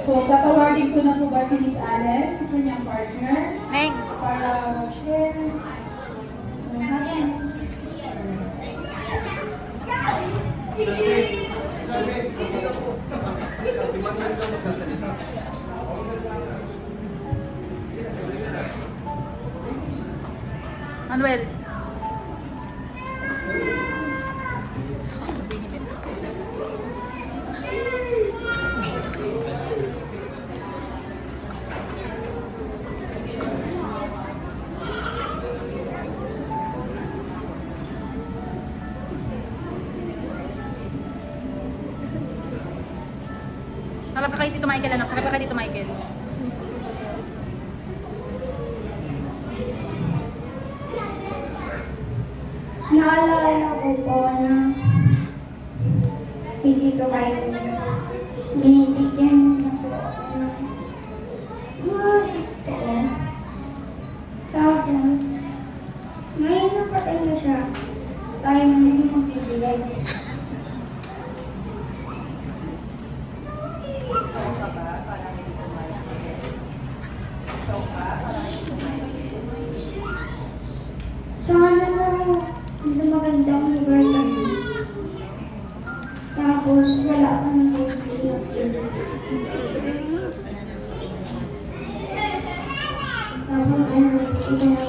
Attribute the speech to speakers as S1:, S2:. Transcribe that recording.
S1: So, tatawagin ko na po ba si Miss Allen, yung kanyang partner,
S2: Neng.
S1: para mag-share ng happiness.
S2: Manuel. Harap ka kay Tito Michael, anak. Harap ka kay Tito Michael.
S3: Naalala ko po na si Tito Michael, binibigyan niya po ako ng mga gusto ko. Tapos, ngayon napatay na siya, tayo na hindi magbibigay. Sana na sa magandang lugar kami. Tapos wala kang bibigyan. Tapos ano, ito na